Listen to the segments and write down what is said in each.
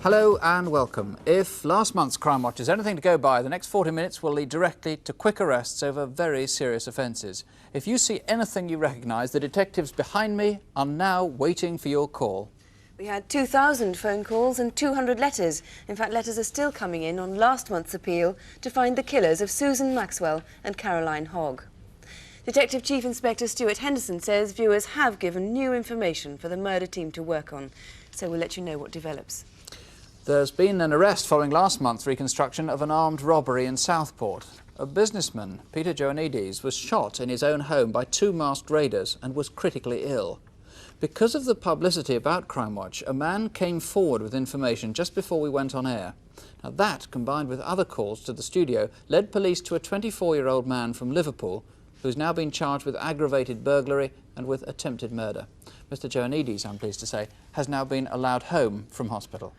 Hello and welcome. If last month's Crime Watch is anything to go by, the next 40 minutes will lead directly to quick arrests over very serious offences. If you see anything you recognise, the detectives behind me are now waiting for your call. We had 2,000 phone calls and 200 letters. In fact, letters are still coming in on last month's appeal to find the killers of Susan Maxwell and Caroline Hogg. Detective Chief Inspector Stuart Henderson says viewers have given new information for the murder team to work on, so we'll let you know what develops. There's been an arrest following last month's reconstruction of an armed robbery in Southport. A businessman, Peter Joannides, was shot in his own home by two masked raiders and was critically ill. Because of the publicity about Crimewatch, a man came forward with information just before we went on air. Now that, combined with other calls to the studio, led police to a 24-year-old man from Liverpool who's now been charged with aggravated burglary and with attempted murder. Mr. Joannides, I'm pleased to say, has now been allowed home from hospital.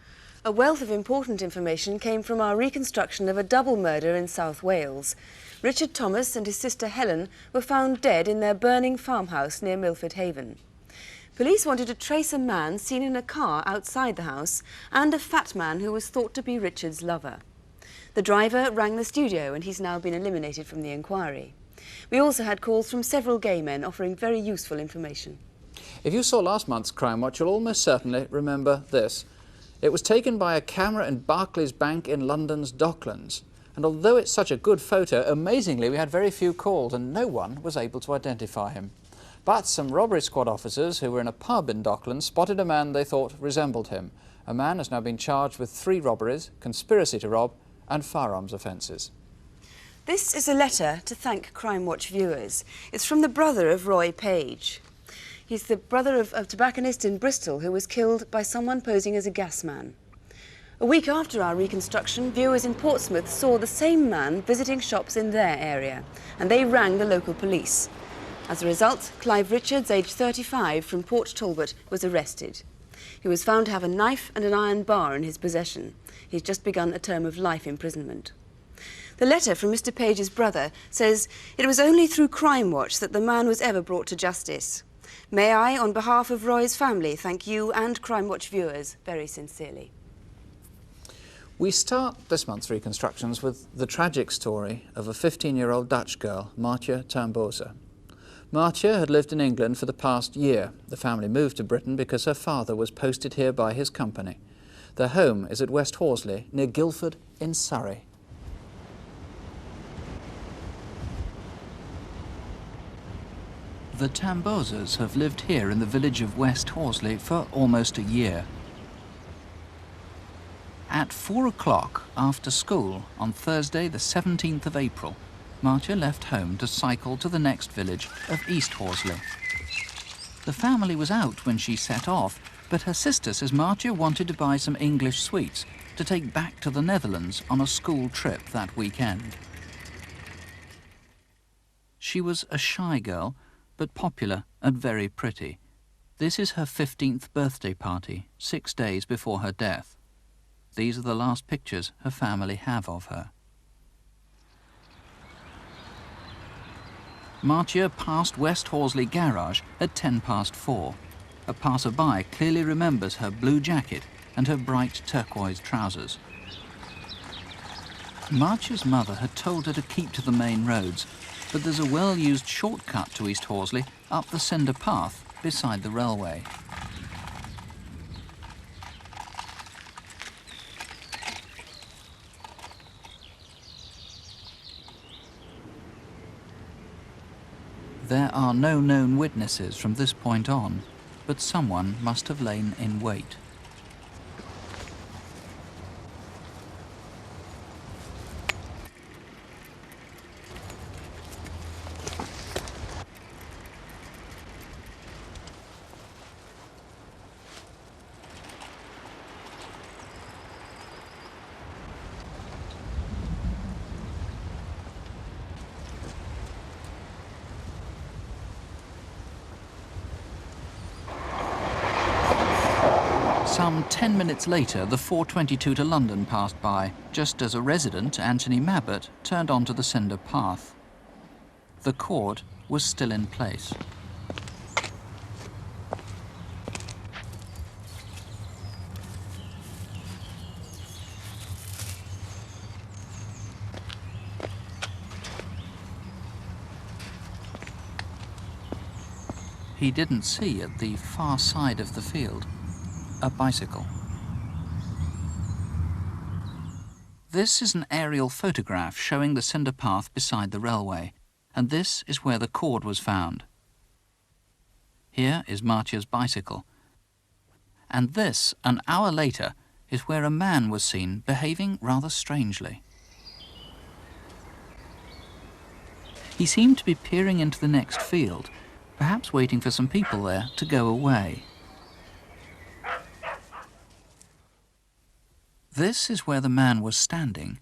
A wealth of important information came from our reconstruction of a double murder in South Wales. Richard Thomas and his sister Helen were found dead in their burning farmhouse near Milford Haven. Police wanted to trace a man seen in a car outside the house and a fat man who was thought to be Richard's lover. The driver rang the studio and he's now been eliminated from the inquiry. We also had calls from several gay men offering very useful information. If you saw last month's Crime Watch, you'll almost certainly remember this. It was taken by a camera in Barclays Bank in London's Docklands. And although it's such a good photo, amazingly we had very few calls and no one was able to identify him. But some robbery squad officers who were in a pub in Docklands spotted a man they thought resembled him. A man has now been charged with 3 robberies, conspiracy to rob and firearms offences. This is a letter to thank Crime Watch viewers. It's from the brother of Roy Page. He's the brother of a tobacconist in Bristol who was killed by someone posing as a gas man. A week after our reconstruction, viewers in Portsmouth saw the same man visiting shops in their area, and they rang the local police. As a result, Clive Richards, aged 35, from Port Talbot, was arrested. He was found to have a knife and an iron bar in his possession. He's just begun a term of life imprisonment. The letter from Mr. Page's brother says it was only through Crime Watch that the man was ever brought to justice. May I, on behalf of Roy's family, thank you and Crime Watch viewers very sincerely. We start this month's reconstructions with the tragic story of a 15-year-old Dutch girl, Maartje Tamboza. Maartje had lived in England for the past year. The family moved to Britain because her father was posted here by his company. Their home is at West Horsley, near Guildford in Surrey. The Tambozas have lived here in the village of West Horsley for almost a year. At 4 o'clock after school on Thursday the 17th of April, Maartje left home to cycle to the next village of East Horsley. The family was out when she set off, but her sister says Maartje wanted to buy some English sweets to take back to the Netherlands on a school trip that weekend. She was a shy girl, but popular and very pretty. This is her 15th birthday party, 6 days before her death. These are the last pictures her family have of her. Maartje passed West Horsley Garage at 4:10. A passer-by clearly remembers her blue jacket and her bright turquoise trousers. Maartje's mother had told her to keep to the main roads, but there's a well-used shortcut to East Horsley up the cinder path beside the railway. There are no known witnesses from this point on, but someone must have lain in wait. Some 10 minutes later, the 4:22 to London passed by, just as a resident, Anthony Mabbott, turned onto the cinder path. The cord was still in place. he didn't see at the far side of the field a bicycle. This is an aerial photograph showing the cinder path beside the railway, and this is where the cord was found. Here is Marcia's bicycle, and this, an hour later, is where a man was seen behaving rather strangely. He seemed to be peering into the next field, perhaps waiting for some people there to go away. This is where the man was standing,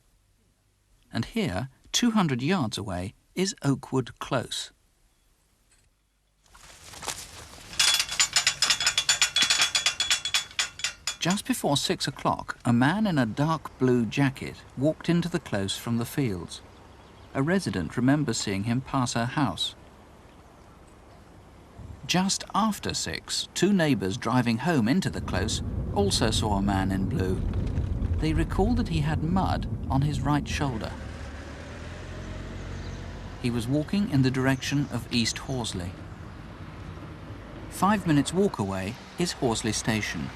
and here, 200 yards away, is Oakwood Close. Just before 6 o'clock, a man in a dark blue jacket walked into the close from the fields. A resident remembers seeing him pass her house. Just after 6, 2 neighbours driving home into the close also saw a man in blue. They recalled that he had mud on his right shoulder. He was walking in the direction of East Horsley. 5 minutes walk away is Horsley Station.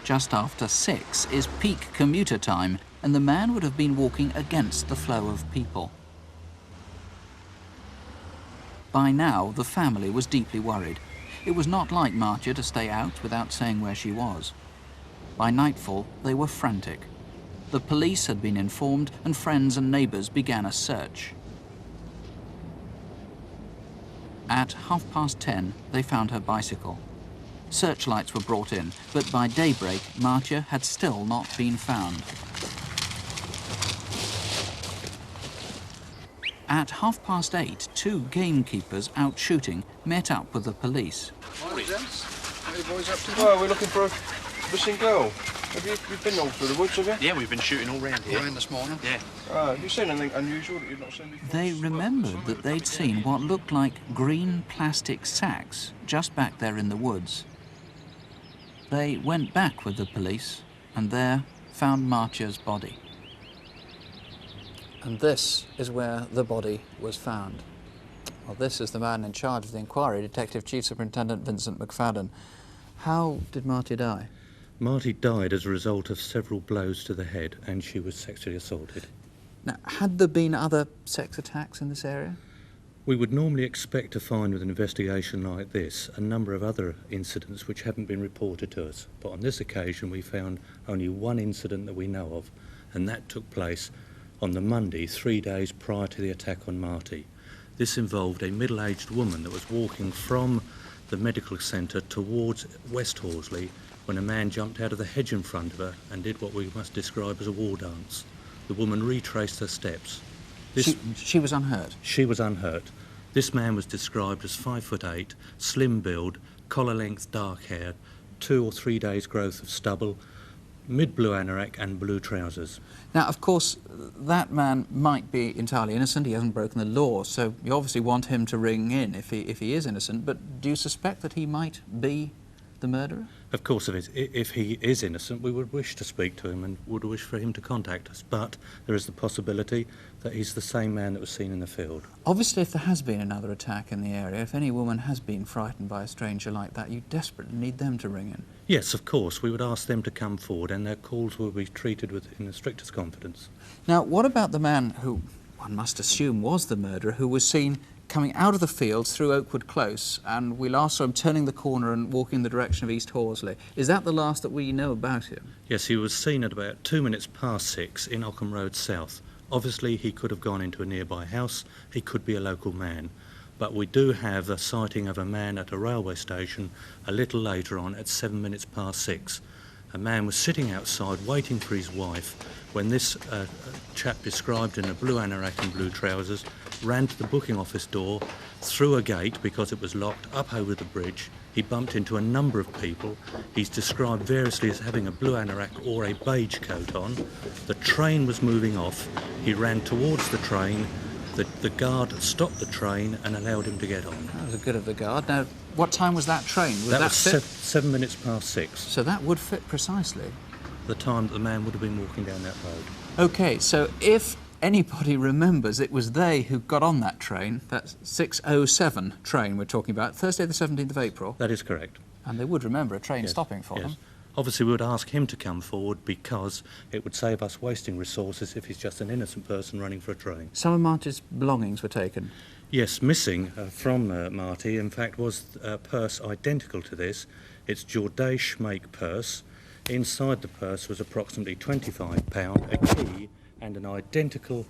Just after 6 is peak commuter time, and the man would have been walking against the flow of people. By now, the family was deeply worried. It was not like Marcia to stay out without saying where she was. By nightfall, they were frantic. The police had been informed, and friends and neighbours began a search. At 10:30, they found her bicycle. Searchlights were brought in, but by daybreak, Marcia had still not been found. At 8:30, 2 gamekeepers out shooting met up with the police. Morning, gents. What are you boys up to? Well, we're looking for a missing girl. You've been all through the woods, have you? Yeah, we've been shooting all round here. We're in this morning. Yeah. Have you seen anything unusual that you've not seen before? They remembered that they'd seen what looked like green plastic sacks just back there in the woods. They went back with the police and there found Marcia's body. And this is where the body was found. Well, this is the man in charge of the inquiry, Detective Chief Superintendent Vincent McFadden. How did Marcia die? Marty died as a result of several blows to the head, and she was sexually assaulted. Now, had there been other sex attacks in this area? We would normally expect to find with an investigation like this a number of other incidents which haven't been reported to us, but on this occasion we found only one incident that we know of, and that took place on the Monday, 3 days prior to the attack on Marty. This involved a middle-aged woman that was walking from the medical centre towards West Horsley when a man jumped out of the hedge in front of her and did what we must describe as a war dance. The woman retraced her steps. She was unhurt? She was unhurt. This man was described as 5'8", slim build, collar-length dark hair, 2 or 3 days' growth of stubble, mid-blue anorak and blue trousers. Now, of course, that man might be entirely innocent. He hasn't broken the law, so you obviously want him to ring in if he is innocent, but do you suspect that he might be the murderer? Of course, if he is innocent, we would wish to speak to him and would wish for him to contact us, but there is the possibility that he's the same man that was seen in the field. Obviously, if there has been another attack in the area, if any woman has been frightened by a stranger like that, you desperately need them to ring in. Yes, of course. We would ask them to come forward and their calls will be treated in the strictest confidence. Now, what about the man who, one must assume, was the murderer, who was seen coming out of the fields through Oakwood Close, and we last saw him turning the corner and walking in the direction of East Horsley? Is that the last that we know about him? Yes, he was seen at about 6:02 in Ockham Road South. Obviously, he could have gone into a nearby house. He could be a local man. But we do have a sighting of a man at a railway station a little later on at 6:07. A man was sitting outside waiting for his wife when this chap described in a blue anorak and blue trousers ran to the booking office door, through a gate because it was locked, up over the bridge. He bumped into a number of people. He's described variously as having a blue anorak or a beige coat on. The train was moving off. He ran towards the train. The guard stopped the train and allowed him to get on. That was good of the guard. Now, what time was that train? That was fit? 6:07. So that would fit precisely. The time that the man would have been walking down that road. OK, so if anybody remembers, it was they who got on that train, that 6:07 train we're talking about, Thursday the 17th of April. That is correct. And they would remember a train Yes, stopping for yes. them. Obviously, we would ask him to come forward because it would save us wasting resources if he's just an innocent person running for a train. Some of Marty's belongings were taken. Yes, missing from Marty, in fact, was a purse identical to this. It's Jordache make purse. Inside the purse was approximately £25, a key, and an identical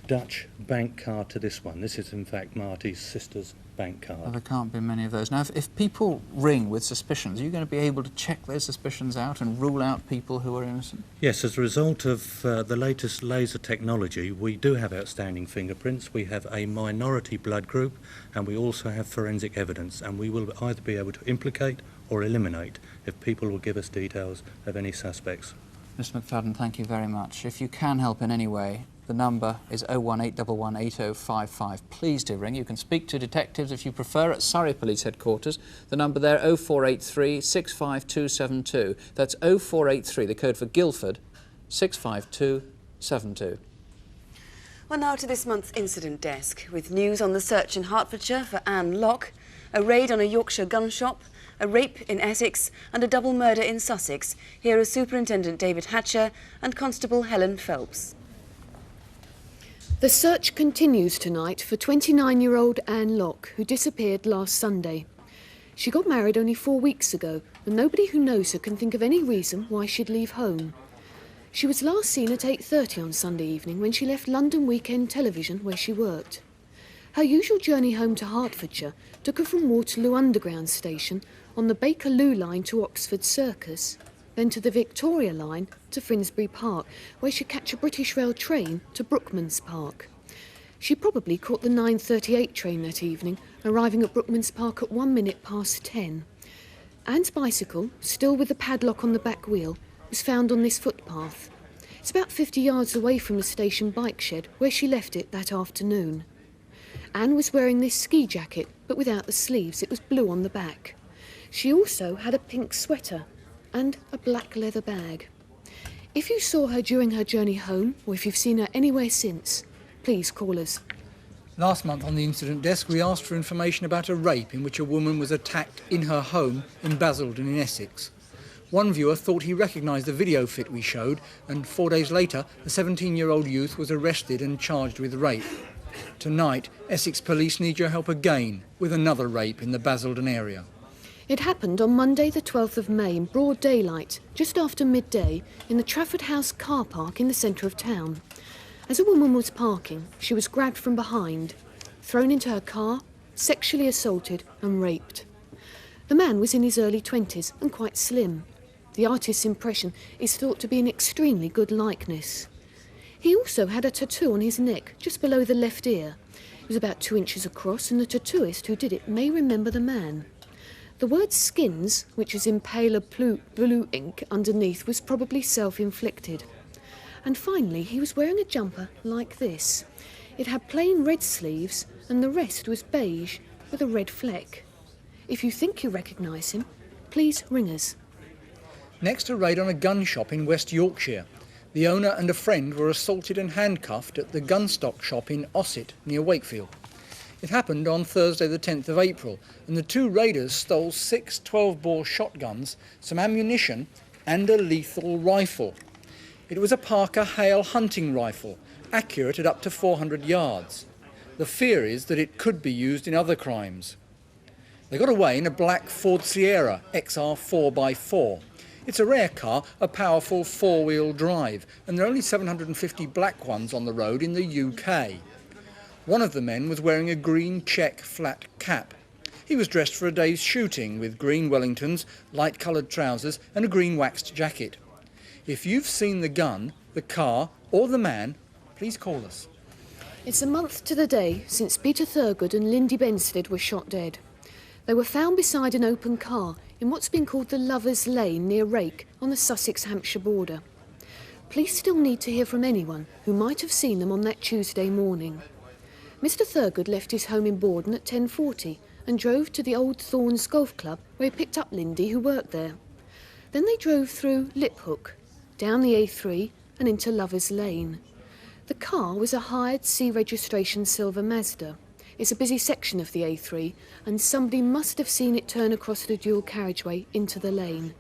Dutch bank card to this one. This is, in fact, Marty's sister's bank card. Well, there can't be many of those. Now, if people ring with suspicions, are you going to be able to check those suspicions out and rule out people who are innocent? Yes, as a result of the latest laser technology, we do have outstanding fingerprints, we have a minority blood group, and we also have forensic evidence, and we will either be able to implicate or eliminate if people will give us details of any suspects. Mr McFadden, thank you very much. If you can help in any way, the number is 018118055. Please do ring. You can speak to detectives if you prefer at Surrey Police Headquarters. The number there, 0483 65272. That's 0483, the code for Guildford, 65272. Well, now to this month's incident desk, with news on the search in Hertfordshire for Anne Locke, a raid on a Yorkshire gun shop, a rape in Essex and a double murder in Sussex. Here are Superintendent David Hatcher and Constable Helen Phelps. The search continues tonight for 29-year-old Anne Locke, who disappeared last Sunday. She got married only 4 weeks ago, and nobody who knows her can think of any reason why she'd leave home. She was last seen at 8:30 on Sunday evening when she left London Weekend Television, where she worked. Her usual journey home to Hertfordshire took her from Waterloo Underground Station on the Bakerloo line to Oxford Circus, then to the Victoria line to Finsbury Park, where she'd catch a British Rail train to Brookmans Park. She probably caught the 9:38 train that evening, arriving at Brookmans Park at 10:01. Anne's bicycle, still with the padlock on the back wheel, was found on this footpath. It's about 50 yards away from the station bike shed where she left it that afternoon. Anne was wearing this ski jacket, but without the sleeves. It was blue on the back. She also had a pink sweater and a black leather bag. If you saw her during her journey home, or if you've seen her anywhere since, please call us. Last month on the incident desk, we asked for information about a rape in which a woman was attacked in her home in Basildon in Essex. One viewer thought he recognised the video fit we showed, and 4 days later, a 17-year-old youth was arrested and charged with rape. Tonight, Essex police need your help again with another rape in the Basildon area. It happened on Monday the 12th of May in broad daylight, just after midday, in the Trafford House car park in the centre of town. As a woman was parking, she was grabbed from behind, thrown into her car, sexually assaulted and raped. The man was in his early 20s and quite slim. The artist's impression is thought to be an extremely good likeness. He also had a tattoo on his neck, just below the left ear. It was about 2 inches across, and the tattooist who did it may remember the man. The word skins, which is in paler blue ink underneath, was probably self-inflicted. And finally, he was wearing a jumper like this. It had plain red sleeves, and the rest was beige with a red fleck. If you think you recognise him, please ring us. Next, a raid on a gun shop in West Yorkshire. The owner and a friend were assaulted and handcuffed at the gunstock shop in Ossett, near Wakefield. It happened on Thursday the 10th of April, and the two raiders stole 6 12-bore shotguns, some ammunition and a lethal rifle. It was a Parker Hale hunting rifle, accurate at up to 400 yards. The fear is that it could be used in other crimes. They got away in a black Ford Sierra XR 4x4. It's a rare car, a powerful four-wheel drive, and there are only 750 black ones on the road in the UK. One of the men was wearing a green check flat cap. He was dressed for a day's shooting with green Wellingtons, light-coloured trousers and a green waxed jacket. If you've seen the gun, the car or the man, please call us. It's a month to the day since Peter Thurgood and Lindy Benstead were shot dead. They were found beside an open car in what's been called the Lovers' Lane near Rake on the Sussex-Hampshire border. Police still need to hear from anyone who might have seen them on that Tuesday morning. Mr Thurgood left his home in Borden at 10:40 and drove to the Old Thorns Golf Club where he picked up Lindy, who worked there. Then they drove through Liphook, down the A3 and into Lovers' Lane. The car was a hired C-registration silver Mazda. It's a busy section of the A3, and somebody must have seen it turn across the dual carriageway into the lane.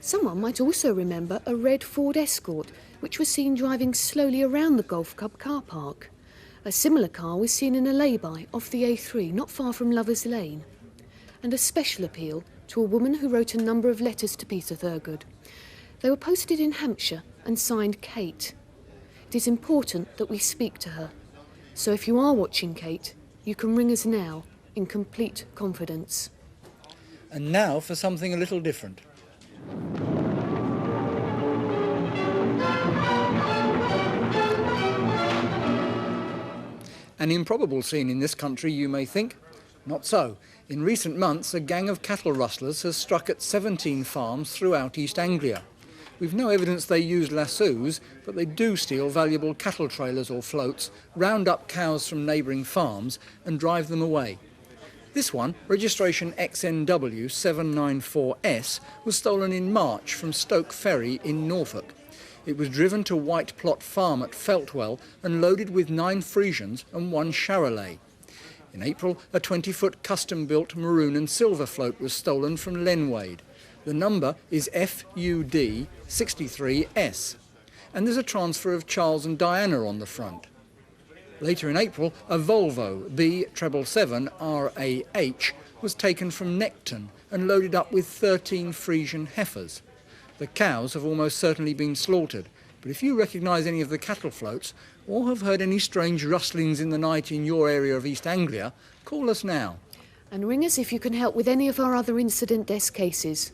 Someone might also remember a red Ford Escort, which was seen driving slowly around the Golf Club car park. A similar car was seen in a lay-by off the A3, not far from Lovers Lane. And a special appeal to a woman who wrote a number of letters to Peter Thurgood. They were posted in Hampshire and signed Kate. It is important that we speak to her. So if you are watching Kate, you can ring us now in complete confidence. And now for something a little different. An improbable scene in this country, you may think. Not so. In recent months, a gang of cattle rustlers has struck at 17 farms throughout East Anglia. We've no evidence they use lassos, but they do steal valuable cattle trailers or floats, round up cows from neighbouring farms and drive them away. This one, registration XNW 794S, was stolen in March from Stoke Ferry in Norfolk. It was driven to White Plot Farm at Feltwell and loaded with 9 Friesians and 1 Charolais. In April, a 20-foot custom-built maroon and silver float was stolen from Lenwade. The number is FUD 63S, and there's a transfer of Charles and Diana on the front. Later in April, a Volvo B777 RAH was taken from Necton and loaded up with 13 Friesian heifers. The cows have almost certainly been slaughtered, but if you recognise any of the cattle floats or have heard any strange rustlings in the night in your area of East Anglia, call us now. And ring us if you can help with any of our other incident desk cases.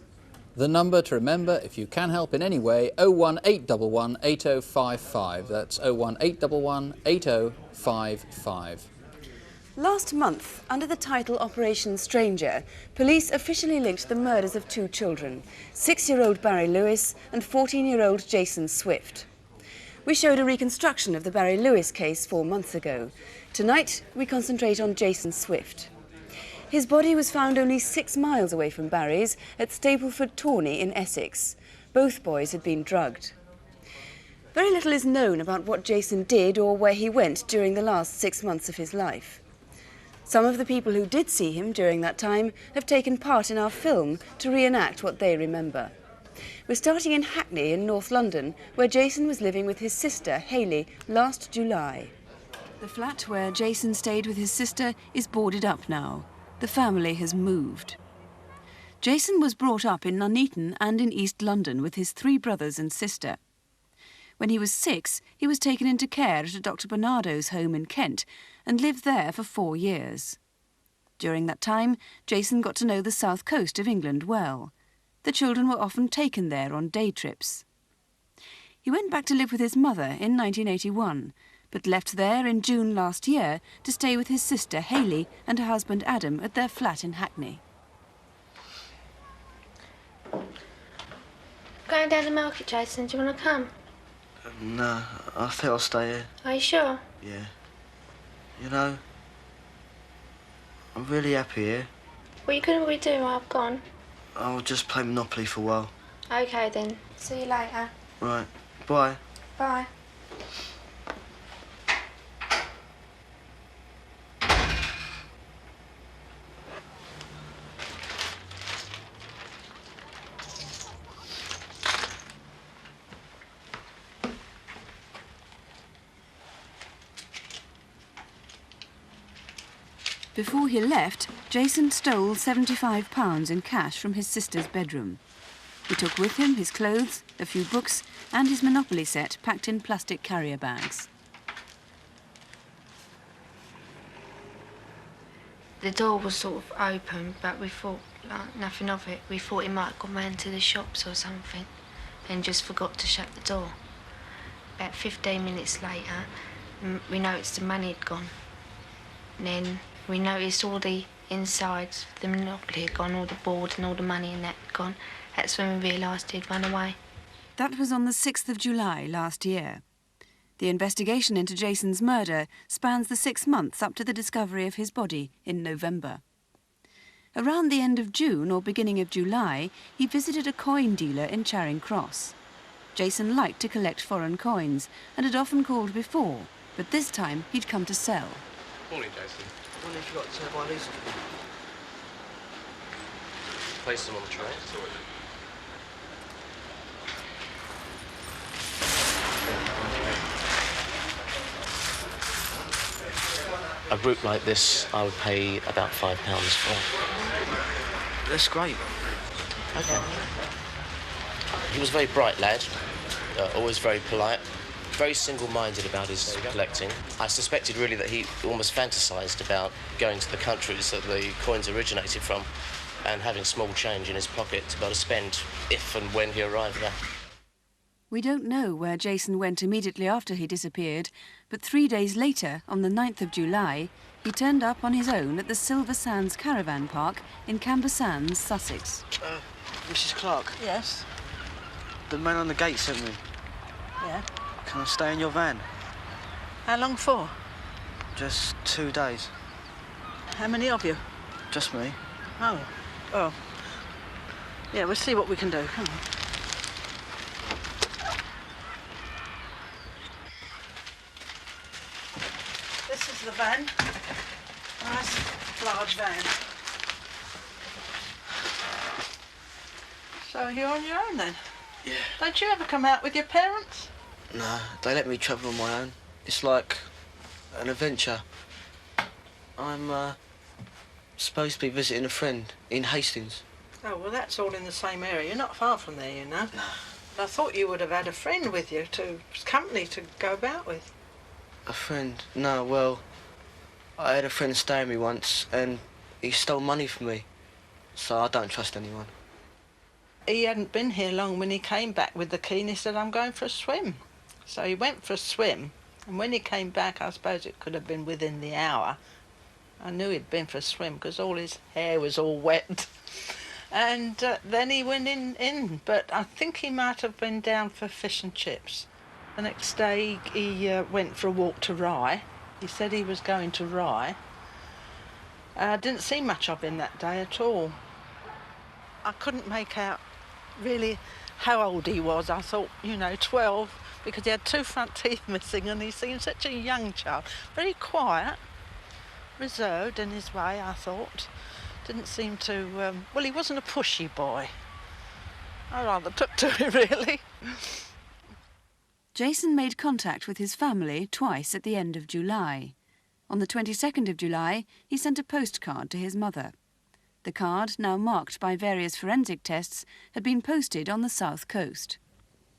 The number to remember if you can help in any way, 01811 8055. That's 01811 8055. Last month, under the title Operation Stranger, police officially linked the murders of 2 children, 6-year-old Barry Lewis and 14-year-old Jason Swift. We showed a reconstruction of the Barry Lewis case 4 months ago. Tonight, we concentrate on Jason Swift. His body was found only 6 miles away from Barry's at Stapleford Tawney in Essex. Both boys had been drugged. Very little is known about what Jason did or where he went during the last 6 months of his life. Some of the people who did see him during that time have taken part in our film to reenact what they remember. We're starting in Hackney in North London, where Jason was living with his sister, Hayley, last July. The flat where Jason stayed with his sister is boarded up now. The family has moved. Jason was brought up in Nuneaton and in East London with his 3 brothers and sister. When he was 6, he was taken into care at a Dr. Barnardo's home in Kent and lived there for 4 years. During that time, Jason got to know the south coast of England well. The children were often taken there on day trips. He went back to live with his mother in 1981, but left there in June last year to stay with his sister Hayley and her husband Adam at their flat in Hackney. Going down the market, Jason. Do you want to come? No, I think I'll stay here. Are you sure? Yeah. You know, I'm really happy here. What are you going to be doing while I've gone? I'll just play Monopoly for a while. OK then. See you later. Right. Bye. Bye. Before he left, Jason stole £75 in cash from his sister's bedroom. He took with him his clothes, a few books and his Monopoly set packed in plastic carrier bags. The door was sort of open, but we thought nothing of it. We thought he might have gone round to the shops or something and just forgot to shut the door. About 15 minutes later, we noticed the money had gone. And then we noticed all the insides of the Monopoly had gone, all the board and all the money and that had gone. That's when we realised he'd run away. That was on the 6th of July last year. The investigation into Jason's murder spans the 6 months up to the discovery of his body in November. Around the end of June or beginning of July, he visited a coin dealer in Charing Cross. Jason liked to collect foreign coins and had often called before, but this time he'd come to sell. Morning, Jason. I wonder if you got to buy these. Place them on the tray. A group like this, I would pay about £5 for. That's great. Okay. He was a very bright lad, always very polite, very single-minded about his collecting. I suspected really that he almost fantasised about going to the countries that the coins originated from and having small change in his pocket to be able to spend if and when he arrived there. We don't know where Jason went immediately after he disappeared, but 3 days later, on the 9th of July, he turned up on his own at the Silver Sands Caravan Park in Camber Sands, Sussex. Mrs. Clark, Yes? the man on the gate sent me. Yeah? Can I stay in your van? How long for? Just 2 days. How many of you? Just me. Oh. Oh. Yeah, we'll see what we can do. Come on. This is the van. Nice, large van. So you're on your own then? Yeah. Don't you ever come out with your parents? No, they let me travel on my own. It's like an adventure. I'm supposed to be visiting a friend in Hastings. Oh, well, that's all in the same area. You're not far from there, you know. No. I thought you would have had a friend with you, company to go about with. A friend? No, well, I had a friend stay with me once and he stole money from me. So I don't trust anyone. He hadn't been here long when he came back with the key and he said, I'm going for a swim. So he went for a swim, and when he came back, I suppose it could have been within the hour. I knew he'd been for a swim because all his hair was all wet. And then he went in, but I think he might have been down for fish and chips. The next day he went for a walk to Rye. He said he was going to Rye. I didn't see much of him that day at all. I couldn't make out really how old he was. I thought, 12, because he had 2 front teeth missing and he seemed such a young child. Very quiet, reserved in his way, I thought. Didn't seem to, well, he wasn't a pushy boy. I rather took to him, really. Jason made contact with his family twice at the end of July. On the 22nd of July, he sent a postcard to his mother. The card, now marked by various forensic tests, had been posted on the south coast.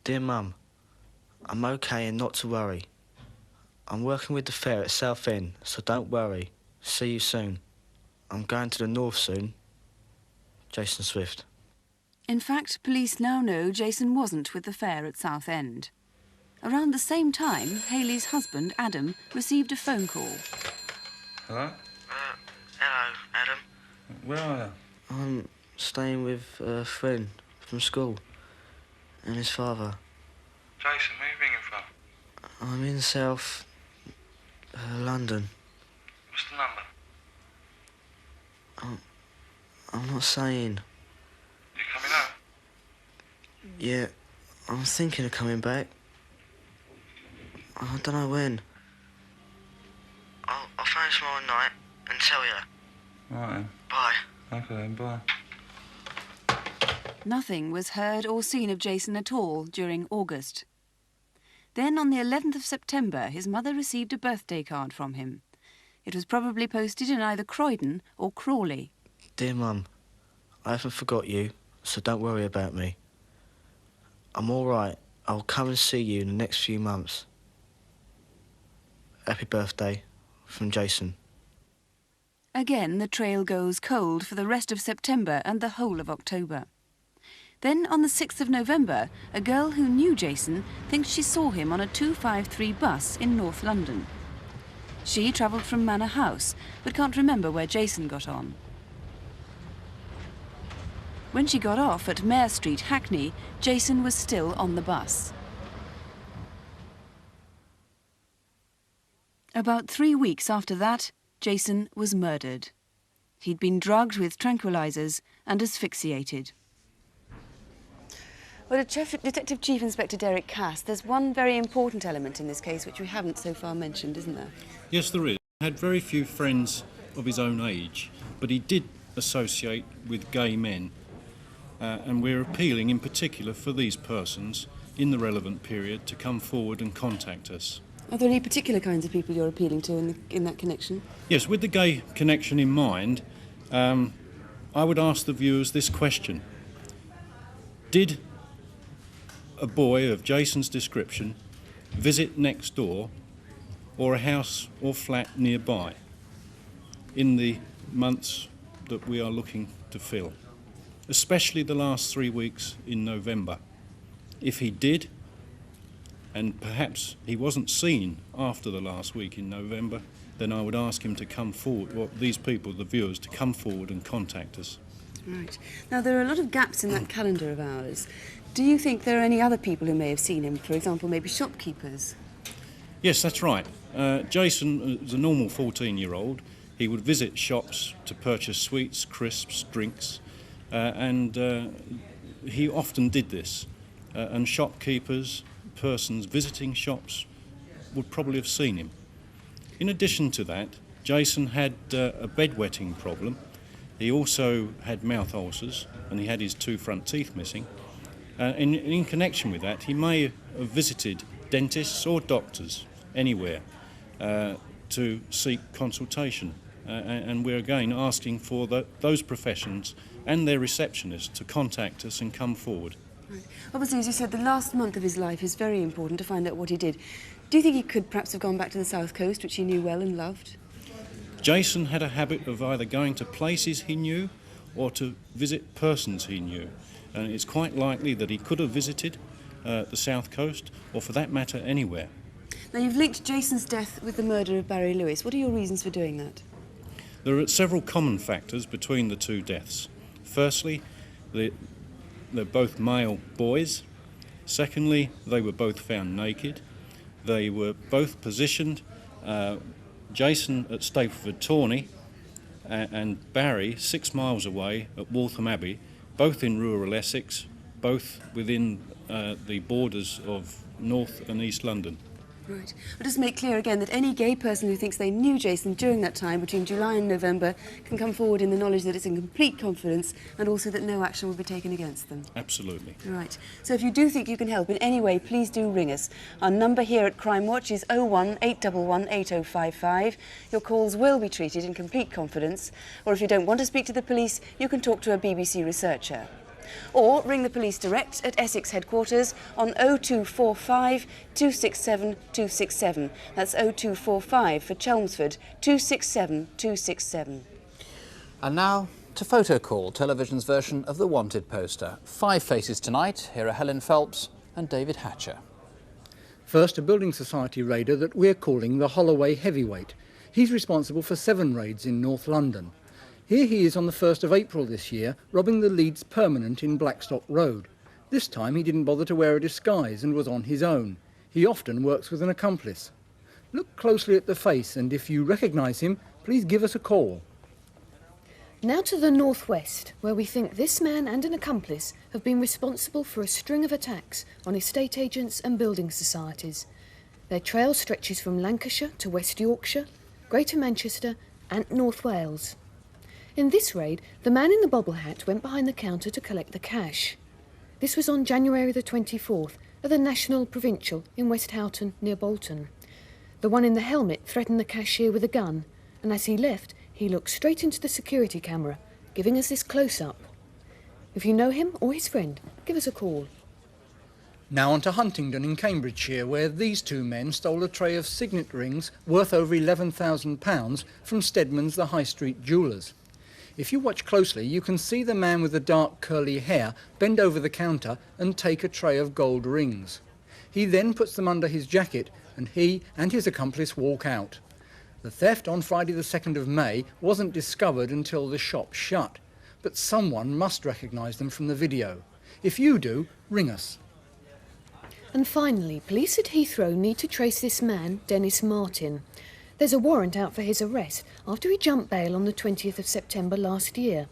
Dear Mum, I'm okay and not to worry. I'm working with the fair at Southend, so don't worry. See you soon. I'm going to the north soon. Jason Swift. In fact, police now know Jason wasn't with the fair at Southend. Around the same time, Hayley's husband, Adam, received a phone call. Hello? Hello, Adam. Where are you? I'm staying with a friend from school and his father. Jason, where are you ringing from? I'm in South London. What's the number? I'm not saying. You coming out? Yeah, I'm thinking of coming back. I don't know when. I'll phone tomorrow night and tell you. Right then. Bye. Okay then, bye. Nothing was heard or seen of Jason at all during August. Then, on the 11th of September, his mother received a birthday card from him. It was probably posted in either Croydon or Crawley. Dear Mum, I haven't forgot you, so don't worry about me. I'm all right. I'll come and see you in the next few months. Happy birthday, from Jason. Again, the trail goes cold for the rest of September and the whole of October. Then, on the 6th of November, a girl who knew Jason thinks she saw him on a 253 bus in North London. She travelled from Manor House, but can't remember where Jason got on. When she got off at Mare Street, Hackney, Jason was still on the bus. About 3 weeks after that, Jason was murdered. He'd been drugged with tranquilizers and asphyxiated. Well, Detective Chief Inspector Derek Cass, there's one very important element in this case which we haven't so far mentioned, isn't there? Yes, there is. He had very few friends of his own age, but he did associate with gay men. And we're appealing in particular for these persons in the relevant period to come forward and contact us. Are there any particular kinds of people you're appealing to in that connection? Yes, with the gay connection in mind, I would ask the viewers this question. Did a boy of Jason's description visit next door or a house or flat nearby in the months that we are looking to fill, especially the last 3 weeks in November? If he did, and perhaps he wasn't seen after the last week in November, then I would ask him to come forward, well, these people, the viewers, to come forward and contact us. Right. Now, there are a lot of gaps in that calendar of ours. Do you think there are any other people who may have seen him? For example, maybe shopkeepers? Yes, that's right. Jason is a normal 14-year-old. He would visit shops to purchase sweets, crisps, drinks, and he often did this. And shopkeepers, persons visiting shops, would probably have seen him. In addition to that, Jason had a bedwetting problem. He also had mouth ulcers, and he had his 2 front teeth missing. In connection with that, he may have visited dentists or doctors anywhere to seek consultation. And we're again asking for those professions and their receptionists to contact us and come forward. Right. Obviously, as you said, the last month of his life is very important to find out what he did. Do you think he could perhaps have gone back to the South Coast, which he knew well and loved? Jason had a habit of either going to places he knew or to visit persons he knew. And it's quite likely that he could have visited the South Coast, or for that matter, anywhere. Now, you've linked Jason's death with the murder of Barry Lewis. What are your reasons for doing that? There are several common factors between the 2 deaths. Firstly, they're both male boys. Secondly, they were both found naked. They were both positioned, Jason at Stapleford-Tawney and Barry 6 miles away at Waltham Abbey, both in rural Essex, both within the borders of North and East London. Right. I'll just make clear again that any gay person who thinks they knew Jason during that time, between July and November, can come forward in the knowledge that it's in complete confidence and also that no action will be taken against them. Absolutely. Right. So if you do think you can help in any way, please do ring us. Our number here at Crimewatch is 01 811 8055. Your calls will be treated in complete confidence. Or if you don't want to speak to the police, you can talk to a BBC researcher. Or ring the police direct at Essex headquarters on 0245 267 267. That's 0245 for Chelmsford 267 267. And now to Photo Call, television's version of the Wanted poster. 5 faces tonight. Here are Helen Phelps and David Hatcher. First, a building society raider that we're calling the Holloway Heavyweight. He's responsible for 7 raids in North London. Here he is on the 1st of April this year, robbing the Leeds Permanent in Blackstock Road. This time he didn't bother to wear a disguise and was on his own. He often works with an accomplice. Look closely at the face, and if you recognise him, please give us a call. Now to the northwest, where we think this man and an accomplice have been responsible for a string of attacks on estate agents and building societies. Their trail stretches from Lancashire to West Yorkshire, Greater Manchester and North Wales. In this raid, the man in the bobble hat went behind the counter to collect the cash. This was on January the 24th at the National Provincial in West Houghton near Bolton. The one in the helmet threatened the cashier with a gun, and as he left, he looked straight into the security camera, giving us this close-up. If you know him or his friend, give us a call. Now on to Huntingdon in Cambridgeshire, where these 2 men stole a tray of signet rings worth over £11,000 from Stedman's the High Street Jewellers. If you watch closely, you can see the man with the dark curly hair bend over the counter and take a tray of gold rings. He then puts them under his jacket and he and his accomplice walk out. The theft on Friday the 2nd of May wasn't discovered until the shop shut, but someone must recognise them from the video. If you do, ring us. And finally, police at Heathrow need to trace this man, Dennis Martin. There's a warrant out for his arrest after he jumped bail on the 20th of September last year.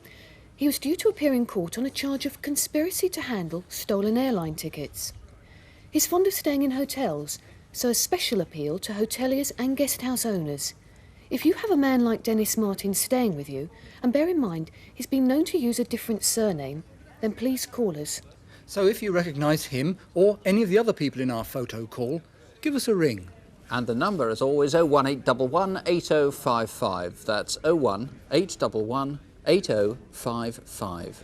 He was due to appear in court on a charge of conspiracy to handle stolen airline tickets. He's fond of staying in hotels, so a special appeal to hoteliers and guest house owners. If you have a man like Dennis Martin staying with you, and bear in mind he's been known to use a different surname, then please call us. So if you recognise him or any of the other people in our photo call, give us a ring. And the number is always 01811 8055. That's 01811 8055.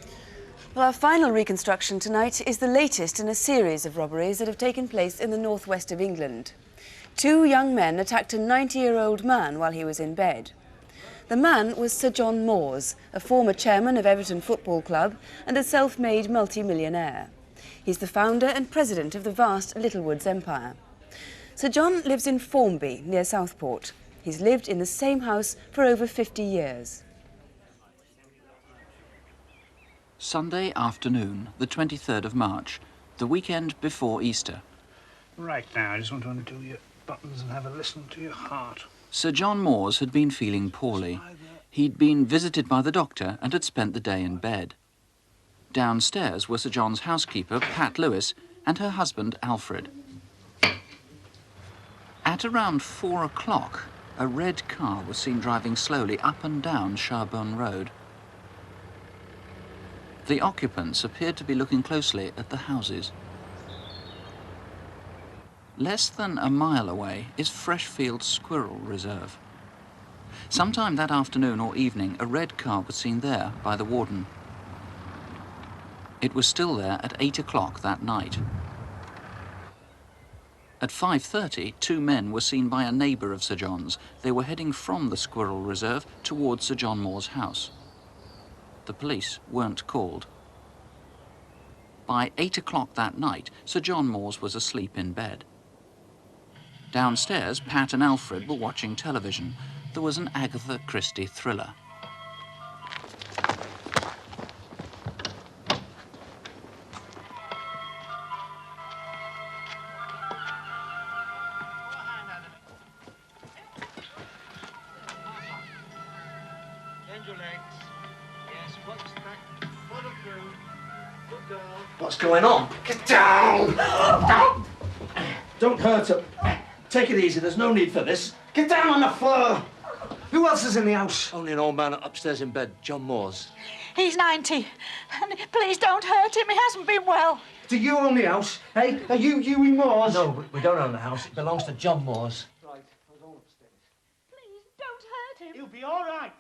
Well, our final reconstruction tonight is the latest in a series of robberies that have taken place in the northwest of England. 2 young men attacked a 90-year-old man while he was in bed. The man was Sir John Moores, a former chairman of Everton Football Club and a self-made multi-millionaire. He's the founder and president of the vast Littlewoods empire. Sir John lives in Formby, near Southport. He's lived in the same house for over 50 years. Sunday afternoon, the 23rd of March, the weekend before Easter. Right now, I just want to undo your buttons and have a listen to your heart. Sir John Moores had been feeling poorly. He'd been visited by the doctor and had spent the day in bed. Downstairs were Sir John's housekeeper, Pat Lewis, and her husband, Alfred. At around 4 o'clock, a red car was seen driving slowly up and down Sherburne Road. The occupants appeared to be looking closely at the houses. Less than a mile away is Freshfield Squirrel Reserve. Sometime that afternoon or evening, a red car was seen there by the warden. It was still there at 8 o'clock that night. At 5:30, 2 men were seen by a neighbour of Sir John's. They were heading from the Squirrel Reserve towards Sir John Moore's house. The police weren't called. By 8 o'clock that night, Sir John Moores was asleep in bed. Downstairs, Pat and Alfred were watching television. There was an Agatha Christie thriller. What's going on? Get down! Down! Don't hurt him. Take it easy, there's no need for this. Get down on the floor! Who else is in the house? Only an old man upstairs in bed, John Moores. He's 90. And please don't hurt him, he hasn't been well. Do you own the house? Hey, are you Hughie Moores? No, we don't own the house. It belongs to John Moores. Right, I'll go upstairs. Please don't hurt him. He'll be all right.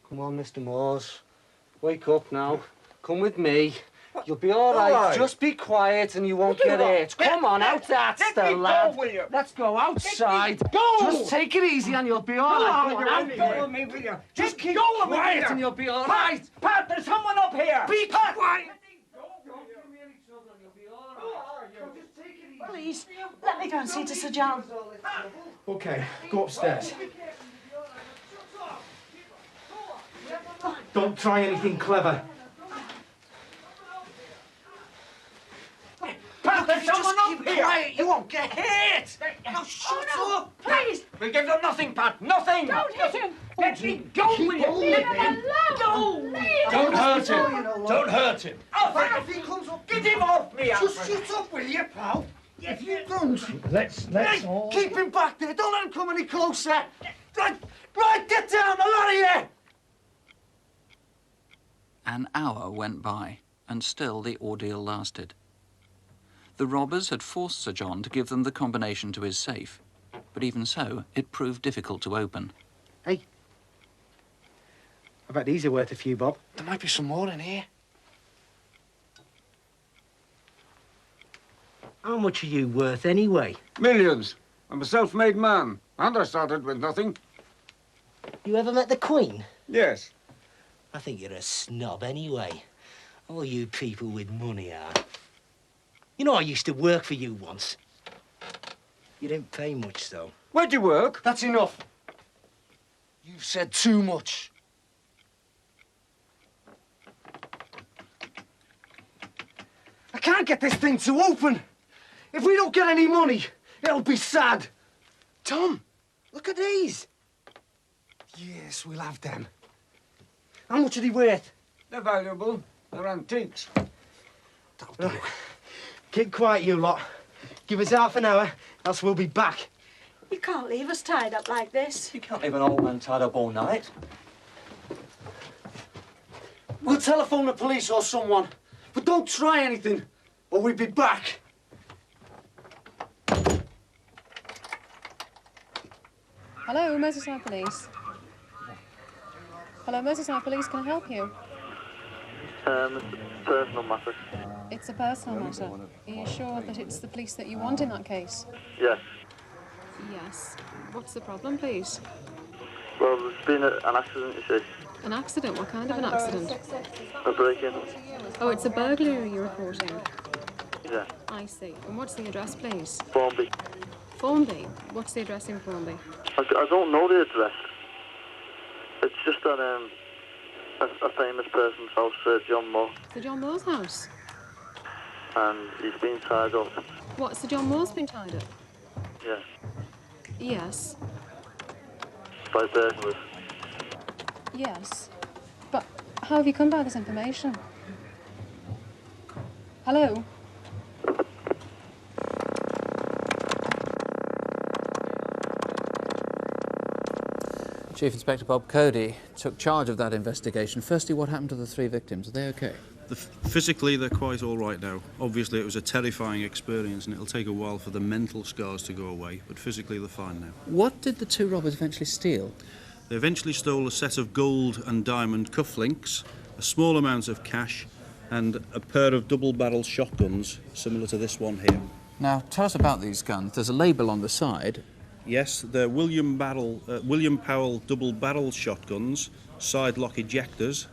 Come on, Mr. Moores. Wake up now. Come with me. You'll be all right. Just be quiet and you won't get hurt. Come on, out that still, lad. Let's go outside. Go! Just take it easy and you'll be all right. Go on, go with me, will you? Just keep quiet and you'll be all right. Pat, there's someone up here. Be quiet. Please, let me go and see to Sir John. OK, go upstairs. Don't try anything clever. Pat, there's someone up here. Quiet, you won't get hit. Now shut up. Please. We'll give them nothing, Pat. Nothing. Don't hit him. Let me go, will you? Leave him alone. Go. Don't hurt him. Don't hurt him. Alfred, if he comes up, get him off me, Alfred. Just shut up, will you, pal? If you don't... Let's all... Keep him back there. Don't let him come any closer. Right, get down. A lot of you. An hour went by, and still the ordeal lasted. The robbers had forced Sir John to give them the combination to his safe, but even so, it proved difficult to open. Hey. I bet these are worth a few, Bob. There might be some more in here. How much are you worth, anyway? Millions. I'm a self-made man, and I started with nothing. You ever met the Queen? Yes. I think you're a snob anyway. All you people with money are. You know, I used to work for you once. You didn't pay much, though. Where'd you work? That's enough. You've said too much. I can't get this thing to open. If we don't get any money, it'll be sad. Tom, look at these. Yes, we'll have them. How much are they worth? They're valuable. They're antiques. Look, keep quiet, you lot. Give us half an hour, else we'll be back. You can't leave us tied up like this. You can't leave an old man tied up all night. We'll telephone the police or someone, but don't try anything, or we'll be back. Hello, Merseyside Police. Hello, Merseyside Police, can I help you? It's a personal matter. It's a personal matter. Are you sure that it's the police that you want in that case? Yes. Yes. What's the problem, please? Well, there's been an accident, you see. An accident? What kind of an accident? A break-in. Oh, it's a burglary you're reporting. Yeah. I see. And what's the address, please? Formby. Formby? What's the address in Formby? I don't know the address. It's just at a famous person's house, John Moore. Sir John Moore's house? And he's been tied up. What, Sir John Moore's been tied up? Yeah. Yes. By burglars. Yes. But how have you come by this information? Hello? Chief Inspector Bob Cody took charge of that investigation. Firstly, what happened to the 3 victims? Are they okay? Physically, they're quite all right now. Obviously, it was a terrifying experience, and it'll take a while for the mental scars to go away, but physically, they're fine now. What did the 2 robbers eventually steal? They eventually stole a set of gold and diamond cufflinks, a small amount of cash, and a pair of double-barrel shotguns, similar to this one here. Now, tell us about these guns. There's a label on the side. Yes, they're William Powell double-barrel shotguns, side-lock ejectors,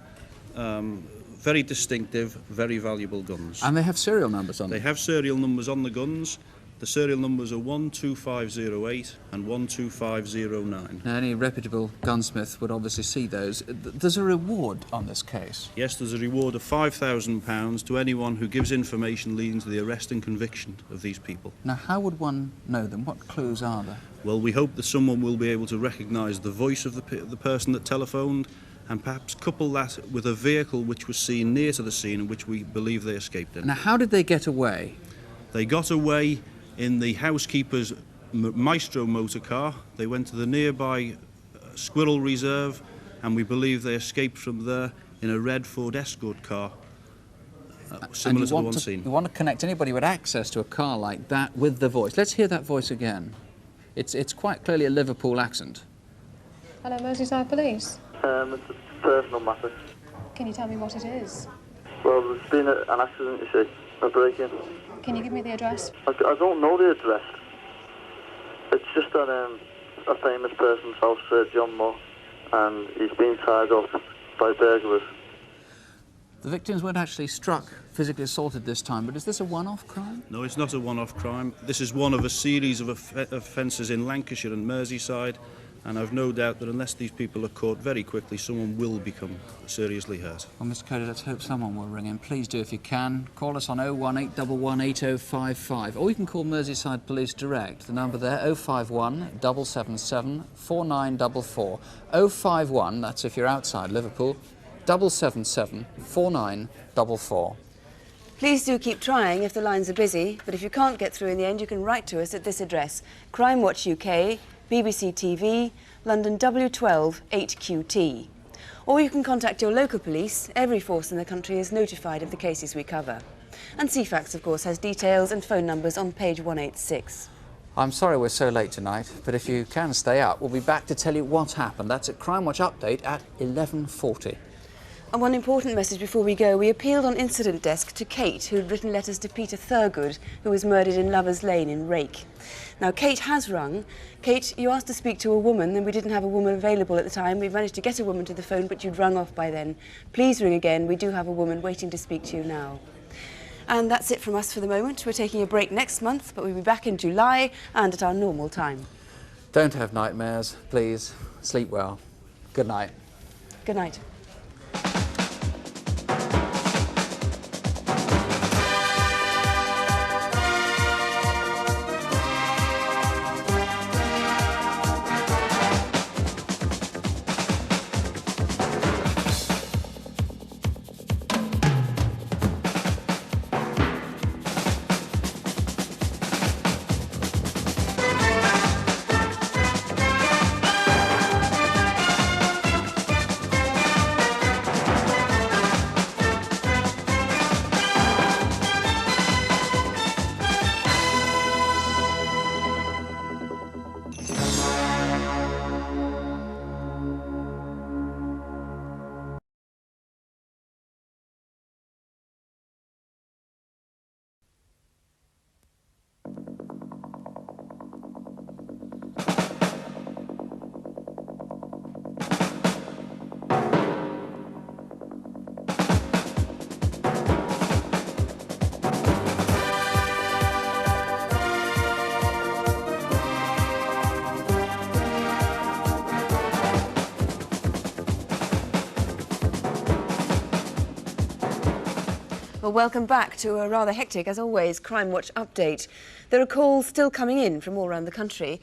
very distinctive, very valuable guns. And they have serial numbers on them? They have serial numbers on the guns. The serial numbers are 12508 and 12509. Now, any reputable gunsmith would obviously see those. There's a reward on this case. Yes, there's a reward of £5,000 to anyone who gives information leading to the arrest and conviction of these people. Now, how would one know them? What clues are there? Well, we hope that someone will be able to recognise the voice of the person that telephoned, and perhaps couple that with a vehicle which was seen near to the scene and which we believe they escaped in. Now, how did they get away? They got away in the housekeeper's Maestro motor car. They went to the nearby Squirrel Reserve, and we believe they escaped from there in a red Ford Escort car, similar to the one seen. You want to connect anybody with access to a car like that with the voice. Let's hear that voice again. It's quite clearly a Liverpool accent. Hello, Merseyside Police. It's a personal matter. Can you tell me what it is? Well, there's been an accident, you see. A break-in. Can you give me the address? I don't know the address. It's just at a famous person's house, John Moore, and he's been tied up by burglars. The victims weren't actually struck, physically assaulted this time, but is this a one-off crime? No, it's not a one-off crime. This is one of a series of offences in Lancashire and Merseyside, and I've no doubt that unless these people are caught very quickly, someone will become seriously hurt. Well, Mr. Cody, let's hope someone will ring in. Please do if you can. Call us on 01811 8055, or you can call Merseyside Police direct. The number there, 051 777 4944. 051, that's if you're outside Liverpool, 777 4944. Please do keep trying if the lines are busy, but if you can't get through in the end, you can write to us at this address: Crimewatch UK, BBC TV, London W12 8QT. Or you can contact your local police. Every force in the country is notified of the cases we cover. And CFAX, of course, has details and phone numbers on page 186. I'm sorry we're so late tonight, but if you can stay up, we'll be back to tell you what happened. That's at Crimewatch Update at 11:40. And one important message before we go: we appealed on incident desk to Kate, who'd written letters to Peter Thurgood, who was murdered in Lovers Lane in Rake. Now, Kate has rung. Kate, you asked to speak to a woman, and we didn't have a woman available at the time. We've managed to get a woman to the phone, but you'd rung off by then. Please ring again. We do have a woman waiting to speak to you now. And that's it from us for the moment. We're taking a break next month, but we'll be back in July and at our normal time. Don't have nightmares, please. Sleep well. Good night. Good night. Well, welcome back to a rather hectic, as always, Crime Watch update. There are calls still coming in from all around the country.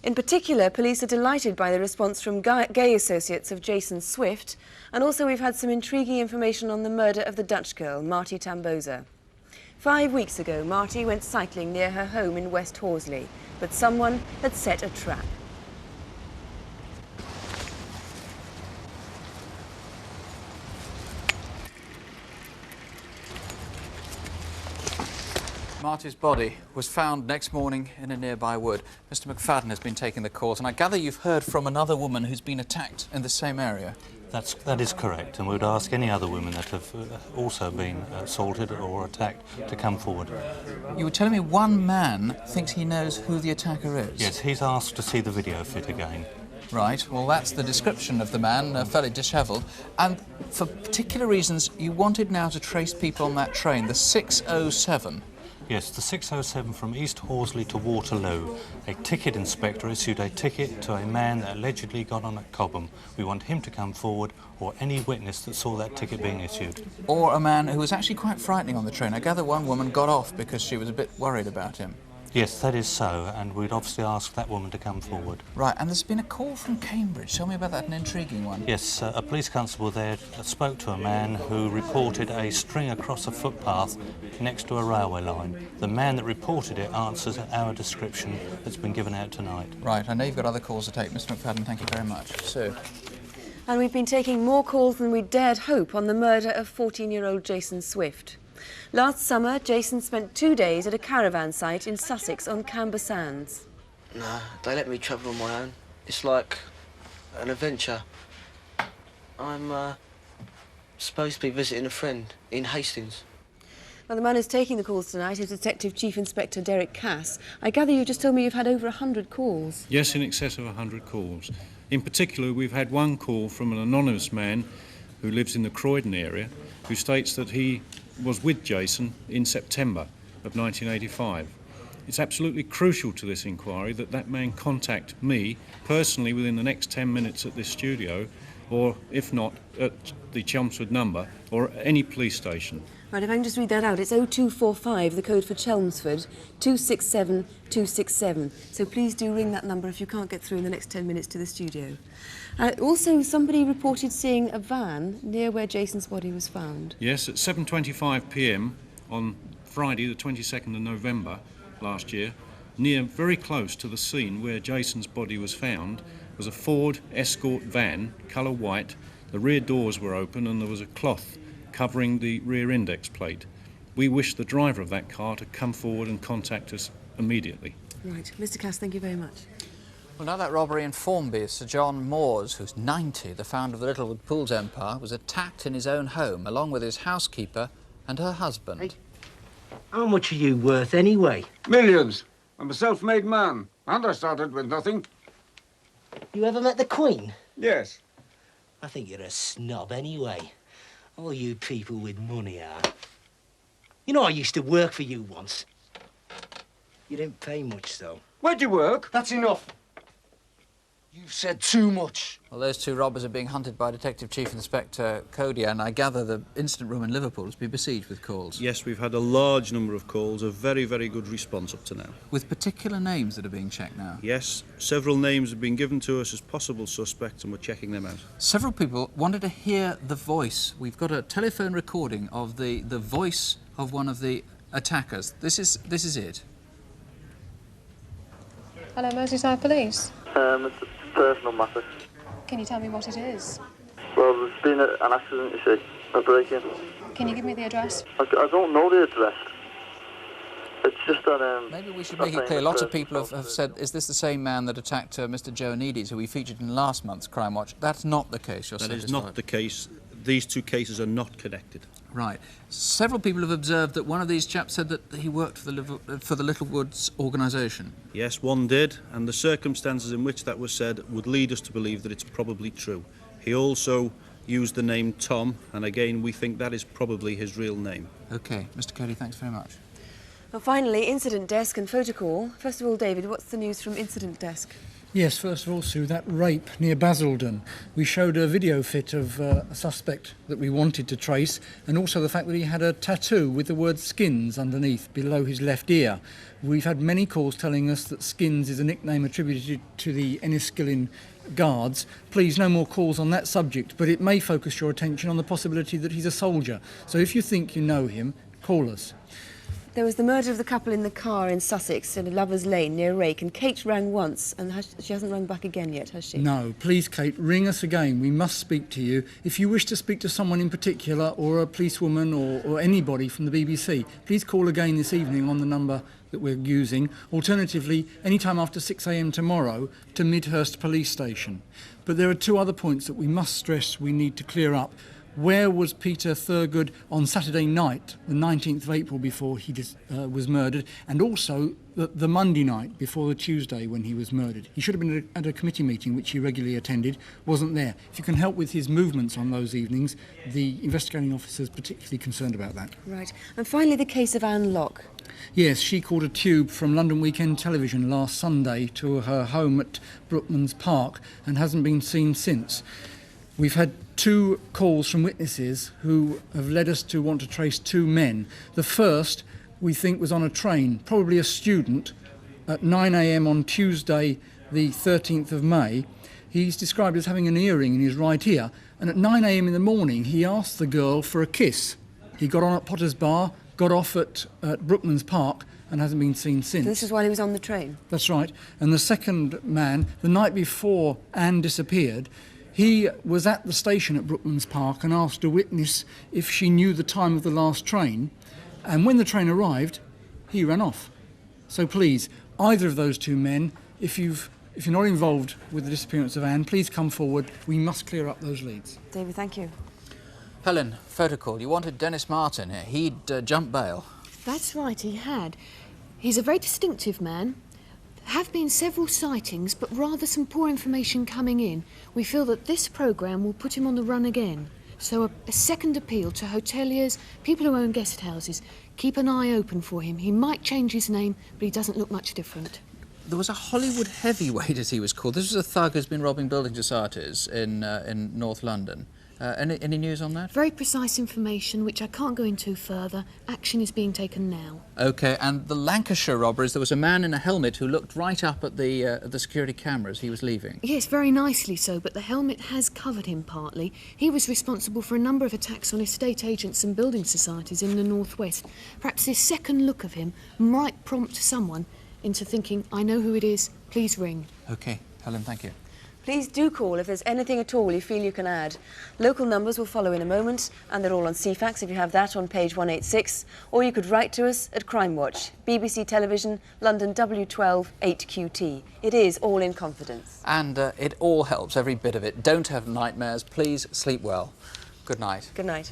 In particular, police are delighted by the response from gay associates of Jason Swift, and also we've had some intriguing information on the murder of the Dutch girl, Marty Tamboza. 5 weeks ago, Marty went cycling near her home in West Horsley, but someone had set a trap. Marty's body was found next morning in a nearby wood. Mr. McFadden has been taking the calls, and I gather you've heard from another woman who's been attacked in the same area. That is correct, and we would ask any other women that have also been assaulted or attacked to come forward. You were telling me one man thinks he knows who the attacker is. Yes, he's asked to see the video fit again. Right, well that's the description of the man, fairly dishevelled. And for particular reasons, you wanted now to trace people on that train, the 607. Yes, the 607 from East Horsley to Waterloo. A ticket inspector issued a ticket to a man that allegedly got on at Cobham. We want him to come forward, or any witness that saw that ticket being issued. Or a man who was actually quite frightening on the train. I gather one woman got off because she was a bit worried about him. Yes, that is so, and we'd obviously ask that woman to come forward. Right, and there's been a call from Cambridge. Tell me about that, an intriguing one. Yes, a police constable there spoke to a man who reported a string across a footpath next to a railway line. The man that reported it answers our description that's been given out tonight. Right, I know you've got other calls to take. Mr. McFadden, thank you very much. Sue. And we've been taking more calls than we dared hope on the murder of 14-year-old Jason Swift. Last summer, Jason spent 2 days at a caravan site in Sussex on Camber Sands. No, they let me travel on my own. It's like an adventure. I'm supposed to be visiting a friend in Hastings. Well, the man who's taking the calls tonight is Detective Chief Inspector Derek Cass. I gather you just told me you've had over 100 calls. Yes, in excess of 100 calls. In particular, we've had one call from an anonymous man who lives in the Croydon area who states that he was with Jason in September of 1985. It's absolutely crucial to this inquiry that that man contact me personally within the next 10 minutes at this studio, or if not, at the Chelmsford number, or any police station. Right, if I can just read that out, it's 0245, the code for Chelmsford, 267 267. So please do ring that number if you can't get through in the next 10 minutes to the studio. Also, somebody reported seeing a van near where Jason's body was found. Yes, at 7:25 p.m. on Friday, the 22nd of November last year, very close to the scene where Jason's body was found, was a Ford Escort van, colour white. The rear doors were open and there was a cloth covering the rear index plate. We wish the driver of that car to come forward and contact us immediately. Right, Mr. Cass, thank you very much. Well, now that robbery in Formby, Sir John Moores, who's 90, the founder of the Littlewood Pools Empire, was attacked in his own home, along with his housekeeper and her husband. Hey, how much are you worth anyway? Millions. I'm a self-made man, and I started with nothing. You ever met the Queen? Yes. I think you're a snob anyway. All you people with money are. You know, I used to work for you once. You didn't pay much, though. Where'd you work? That's enough. You've said too much. Well, those two robbers are being hunted by Detective Chief Inspector Cody, and I gather the incident room in Liverpool has been besieged with calls. Yes, we've had a large number of calls, a very, very good response up to now. With particular names that are being checked now? Yes, several names have been given to us as possible suspects and we're checking them out. Several people wanted to hear the voice. We've got a telephone recording of the voice of one of the attackers. This is it. Hello, Merseyside Police. It's a personal matter. Can you tell me what it is? Well, there's been an accident, you see, a break-in. Can you give me the address? I don't know the address. It's just that... Maybe we should make it clear. Lots of people have said, is this the same man that attacked Mr. Joanides, who we featured in last month's Crime Watch? That's not the case, you're That is satisfied? not the case. These two cases are not connected. Right. Several people have observed that one of these chaps said that he worked for the Littlewoods organisation. Yes, one did, and the circumstances in which that was said would lead us to believe that it's probably true. He also used the name Tom, and again, we think that is probably his real name. OK. Mr. Cody, thanks very much. Well, finally, Incident Desk and Photocall. First of all, David, what's the news from Incident Desk? Yes, first of all, Sue, that rape near Basildon. We showed a video fit of a suspect that we wanted to trace, and also the fact that he had a tattoo with the word Skins underneath, below his left ear. We've had many calls telling us that Skins is a nickname attributed to the Enniskillen Guards. Please, no more calls on that subject, but it may focus your attention on the possibility that he's a soldier. So if you think you know him, call us. There was the murder of the couple in the car in Sussex in Lovers Lane near Rake, and Kate rang once, and she hasn't rung back again yet, has she? No, please, Kate, ring us again. We must speak to you. If you wish to speak to someone in particular, or a policewoman, or anybody from the BBC, please call again this evening on the number that we're using. Alternatively, any time after 6 a.m. tomorrow to Midhurst Police Station. But there are two other points that we must stress we need to clear up. Where was Peter Thurgood on Saturday night, the 19th of April, before he was murdered, and also the Monday night before the Tuesday when he was murdered? He should have been at a committee meeting which he regularly attended, wasn't there. If you can help with his movements on those evenings, the investigating officer is particularly concerned about that. Right. And finally, the case of Anne Locke. Yes, she called a tube from London Weekend Television last Sunday to her home at Brookman's Park and hasn't been seen since. We've had 2 calls from witnesses who have led us to want to trace 2 men. The first, we think, was on a train, probably a student, at 9 a.m. on Tuesday, the 13th of May. He's described as having an earring in his right ear, and at 9 a.m. in the morning, he asked the girl for a kiss. He got on at Potter's Bar, got off at Brookman's Park, and hasn't been seen since. This is while he was on the train? That's right. And the second man, the night before Anne disappeared, he was at the station at Brookman's Park and asked a witness if she knew the time of the last train, and when the train arrived, he ran off. So please, either of those 2 men, if you're not involved with the disappearance of Anne, please come forward. We must clear up those leads. David, thank you. Helen, photocall. You wanted Dennis Martin here. He'd jumped bail. That's right, he had. He's a very distinctive man. Have been several sightings, but rather some poor information coming in. We feel that this programme will put him on the run again. So a second appeal to hoteliers, people who own guest houses. Keep an eye open for him. He might change his name, but he doesn't look much different. There was a Hollywood heavyweight, as he was called. This was a thug who's been robbing building societies in North London. Any news on that? Very precise information, which I can't go into further. Action is being taken now. OK, and the Lancashire robberies, there was a man in a helmet who looked right up at the security camera as he was leaving. Yes, very nicely so, but the helmet has covered him partly. He was responsible for a number of attacks on estate agents and building societies in the northwest. Perhaps this second look of him might prompt someone into thinking, I know who it is, please ring. OK, Helen, thank you. Please do call if there's anything at all you feel you can add. Local numbers will follow in a moment, and they're all on CFAX if you have that on page 186, or you could write to us at Crimewatch, BBC Television, London W12 8QT. It is all in confidence. And it all helps, every bit of it. Don't have nightmares. Please sleep well. Good night. Good night.